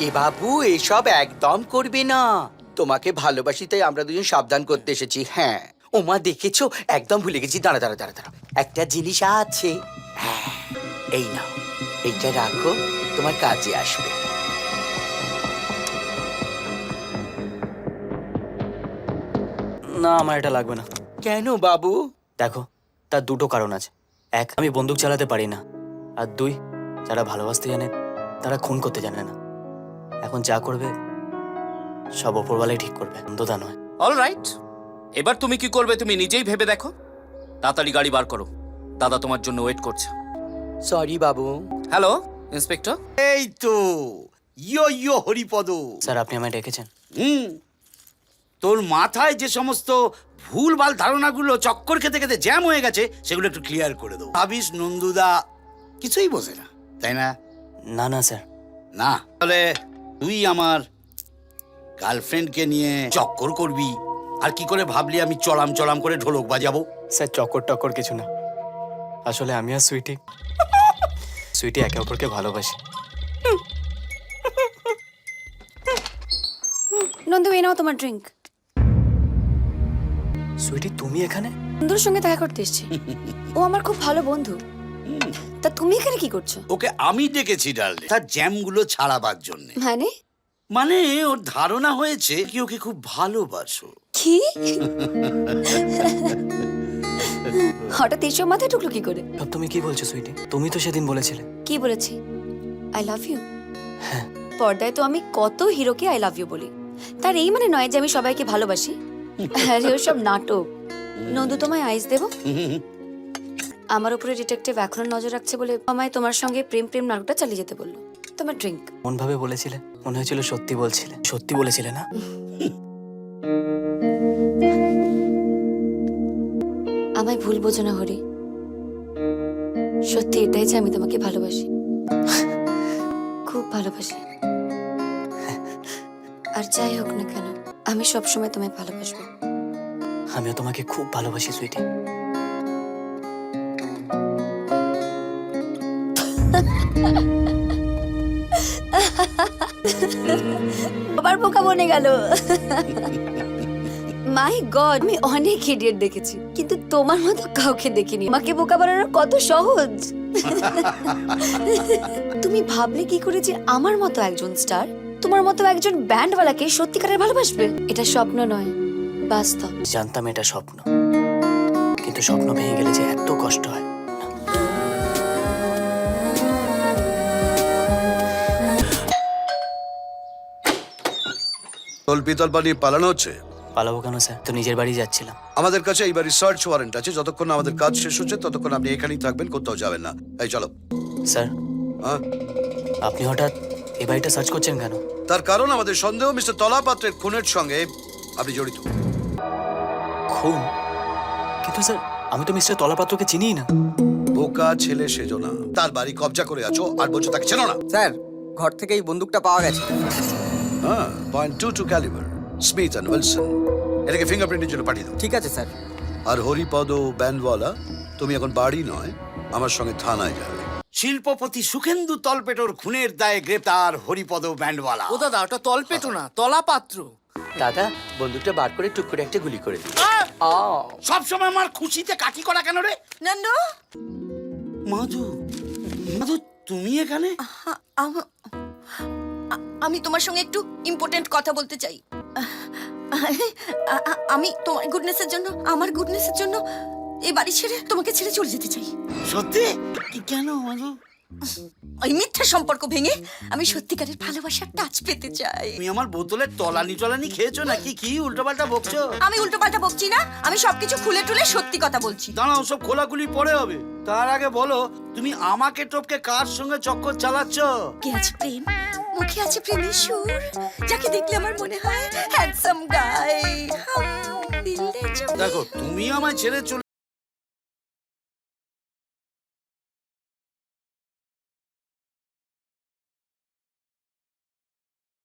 এ বাবু এসব একদম করবে না। তোমাকে ভালোবাসি তাই আমরা দুজন সাবধান করতে এসেছি। হ্যাঁ ওমা দেখেছো, একদম ভুলে গেছি। দাঁড়া দাঁড়া দাঁড়া দাঁড়া, একটা জিনিস আছে। হ্যাঁ এই নাও, এইটা রাখো, তোমার কাজে আসবে। না আমার এটা লাগবে না। কেন বাবু? দেখো, তার দুটো কারণ আছে। এক, আমি বন্দুক চালাতে পারি না। আর দুই, যারা ভালোবাসতে জানে তারা খুন করতে জানে না। এখন যা করবে সব ওপরওয়ালাই ঠিক করবে, অন্তদা নয়। অলরাইট, এবার তুমি কি করবে তুমি নিজেই ভেবে দেখো। তাড়াতাড়ি গাড়ি বার করো, দাদা তোমার জন্য ওয়েট করছে। সরি বাবু। Hello inspector. এই তো ইয়ো ইয়ো হরিপদ। স্যার আপনি আমায় ডেকেছেন? তোর মাথায় যে সমস্ত ভুলভাল ধারণাগুলো চক্কর খেতে খেতে জ্যাম হয়ে গেছে সেগুলো একটু ক্লিয়ার করে দেবো। ভাবিস নন্দুদা কিছুই বোঝে না, তাই না? না না স্যার। না তাহলে তুই আমার গার্লফ্রেন্ডকে নিয়ে চক্কর করবি? আর কি করে ভাবলি আমি চলাম চলাম করে ঢোলক বাজাবো? স্যার চক্কর টক্কর কিছু না। আসলে আমি আর সুইটি সুইটি একে অপরকে ভালোবাসি। নন্দু এই নাও তোমার ড্রিঙ্ক। সুইটি তুমি এখানে? নন্দুর সঙ্গে দেখা করতে এসেছি। ও আমার খুব ভালো বন্ধু। তা তুমি এখানে কি করছো? ওকে আমি ডেকেছি ডার্লিং, তার জ্যামগুলো ছাড়াবার জন্য। মানে মানে ওর ধারণা হয়েছে কি ওকে খুব ভালোবাসো। কি? হঠাৎ এসব মাথায় ঢুকলো কি করে? সব তুমি কি বলছো সুইটি? তুমি তো সেদিন বলেছিলে। কি বলেছি? I love you. পর্দায় তো আমি কত হিরোকে আই লাভ ইউ বলি, তার এই মানে নয় যে আমি সবাইকে ভালোবাসি। আরে ওসব নাটক। নন্দু তোমায় আইস দেবো? আমার উপরে ডিটেকটিভ এখনো নজর রাখছে বলে আমায় তোমার সঙ্গে প্রেম প্রেম নাটকটা চালিয়ে যেতে বললো। তোমার ড্রিঙ্ক। মন ভাবে বলেছিলে, মনে হয়েছিল সত্যি বলছিলে। সত্যি বলেছিলে না? আমায় ভুল বোঝো না হরি, সত্যি এটাই যে আমি তোমাকে ভালোবাসি, খুব ভালোবাসি। আর যাই হোক না কেন আমি সবসময় তোমায় ভালোবাসবো। আমিও তোমাকে খুব ভালোবাসি সুইটি। আবার বোকা বনে গেল। মাই গড, আমি অনেক ইডিয়েট দেখেছি কিন্তু তোমার মতো কাউকে দেখিনি। মাকে বোকা বানানো কত সহজ। তুমি ভাবলে কি করে যে আমার মতো একজন স্টার তোমার মতো একজন ব্যান্ডওয়ালাকে সত্যিকারের ভালোবাসবে? এটা স্বপ্ন নয়, বাস্তব। জানতাম এটা স্বপ্ন, কিন্তু স্বপ্ন ভেঙে গেলে যে এত কষ্ট হয়। তল্পিতল্পা নিয়ে পালানো হচ্ছে। পালাবো কেন স্যার? তো নিজের বাড়ি যাচ্ছিলাম। আমাদের কাছে এই বাড়ির সার্চ ওয়ারেন্ট আছে। যতক্ষণ না আমাদের কাজ শেষ হচ্ছে ততক্ষণ আপনি এখানেই থাকবেন, কোথাও যাবেন না। এই চলো। স্যার হ্যাঁ, আপনি হঠাৎ এই বাড়িটা সার্চ করছেন কেন? তার কারণ আমাদের সন্দেহ মিস্টার তলাপাত্রের খুনের সঙ্গে আপনি জড়িত। খুন? কিন্তু স্যার আমি তো মিস্টার তলাপাত্রকে চিনিই না। বোকা ছেলে সেজো না। তার বাড়ি কবজা করে আছো আর বলছো তাকে চেনো না। স্যার ঘর থেকে এই বন্দুকটা পাওয়া গেছে। হ্যাঁ, .22 ক্যালিবার, স্মিথ অ্যান্ড উইলসন। এটাকে ফিঙ্গারপ্রিন্টের জন্য পাঠিয়ে দাও। ঠিক আছে স্যার। আর হরিপদ ব্যান্ডওয়ালা, তুমি এখন বাড়ি নয় আমার সঙ্গে থানায় যাবে। শিল্পপতি সুখেন্দু তলপেটোর খুনের দায়ে গ্রেপ্তার হরিপদ ব্যান্ডওয়ালা। ও দাদা, ওটা তলপেটো না, তলাপাত্র। দাদা বন্দুকটা বার করে টুক করে একটা গুলি করে দিই। সব সময় আমার খুশিতে কাটি করা কেন রে? নন্দু, মাধু, মাধু তুমি এখানে? আমি তোমার সঙ্গে একটু ইম্পর্টেন্ট কথা বলতে চাই। আমি তোমার গুডনেসের জন্য, আমার গুডনেসের জন্য এই বাড়ি ছেড়ে তোমাকে ছেড়ে চলে যেতে চাই। সত্যি? কেন মাধু? ওই মিথ্যা সম্পর্ক ভেঙে আমি সত্যিকারের ভালোবাসার টাচ পেতে চাই। তুমি আমার বোতলের তলানি টলানি খেয়েছো নাকি? কি উল্টোপাল্টা বকছো? আমি উল্টোপাল্টা বকছি না, আমি সবকিছু খুলে টুলে সত্যি কথা বলছি। দাঁড়াও, সব খোলাখুলি পরে হবে। তার আগে বলো তুমি আমাকে টপকে কার সঙ্গে চক্কর চালাচ্ছ? কে আছে প্রেম, মুখে আছে প্রেমের সুর, যাকে দেখলে আমার মনে হয় হ্যান্ডসাম গাই। দেখো তুমি আমায় ছেড়ে চলে